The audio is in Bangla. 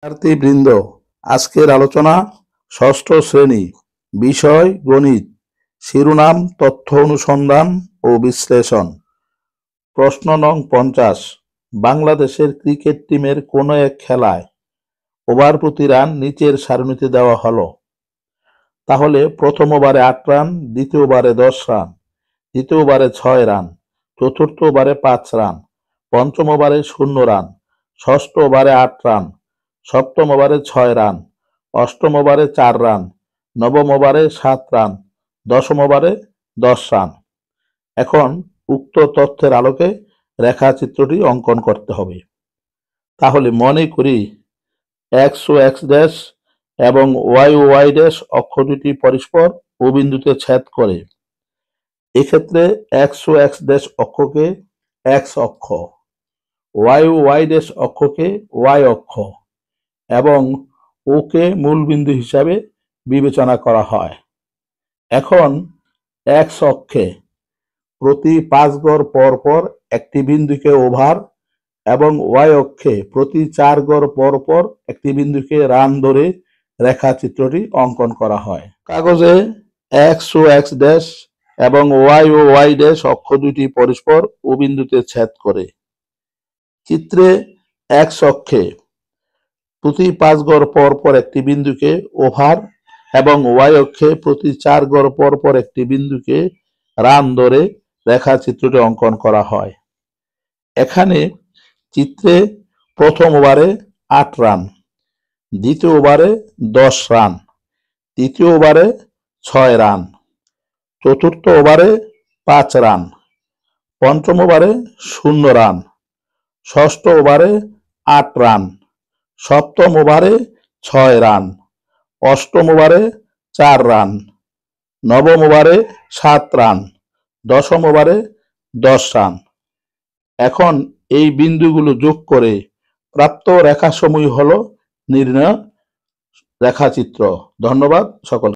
শিক্ষার্থীবৃন্দ, আজকের আলোচনা ষষ্ঠ শ্রেণী, বিষয় গণিত, শিরোনাম তথ্য অনুসন্ধান ও বিশ্লেষণ। প্রশ্ন নং 50। বাংলাদেশের ক্রিকেট টিমের কোনো এক খেলায় ওভার প্রতি রান নিচের সারণীতে দেওয়া হলো। তাহলে প্রথম ওভারে 8 রান, দ্বিতীয় ওভারে 10 রান, তৃতীয় ওভারে 6 রান, চতুর্থ ওভারে 5 রান, পঞ্চম ওভারে 0 রান, ষষ্ঠ ওভারে 8 রান, সপ্তম ওভারে 6 রান, অষ্টম ওভারে 4 রান, নবম ওভারে 7 রান, দশম ওভারে 10 রান। এখন উক্ত তথ্যের আলোকে রেখাচিত্রটি অঙ্কন করতে হবে। তাহলে মনে করি এক্স ও এক্স ড্যাশ এবং ওয়াই ও ওয়াই ড্যাশ অক্ষ দুটি পরস্পর ও বিন্দুতে ছেদ করে। এক্ষেত্রে এক্স ও এক্স ড্যাশ অক্ষকে এক্স অক্ষ, ওয়াই ও ওয়াই ড্যাশ অক্ষকে ওয়াই অক্ষ এবং ওকে মূল বিন্দু হিসাবে বিবেচনা করা হয়। এখন এক্স অক্ষে প্রতি 5 গড় পর পর একটি বিন্দুকে ওভার এবং ওয়াই অক্ষে প্রতি 4 গড় পর পর একটি বিন্দুকে রান ধরে রেখাচিত্রটি অঙ্কন করা হয়। কাগজে এক্স ও এক্স ড্যাশ এবং ওয়াই ও ওয়াই ড্যাশ অক্ষ দুটি পরস্পর ও বিন্দুতে ছেদ করে। চিত্রে এক্স অক্ষে প্রতি 5 গড় পর পর একটি বিন্দুকে ওভার এবং ওয়াই অক্ষে প্রতি 4 গড় পর পর একটি বিন্দুকে রান ধরে রেখাচিত্রটি অঙ্কন করা হয়। এখানে চিত্রে প্রথম ওভারে 8 রান, দ্বিতীয় ওভারে 10 রান, তৃতীয় ওভারে 6 রান, চতুর্থ ওভারে 5 রান, পঞ্চম ওভারে 0 রান, ষষ্ঠ ওভারে 8 রান, সপ্তম ওভারে 6 রান, অষ্টম ওভারে 4 রান, নবম ওভারে 7 রান, দশম ওভারে 10 রান। এখন এই বিন্দুগুলো যোগ করে প্রাপ্ত রেখাসমূহ হলো নির্ণয় রেখাচিত্র। ধন্যবাদ সকল।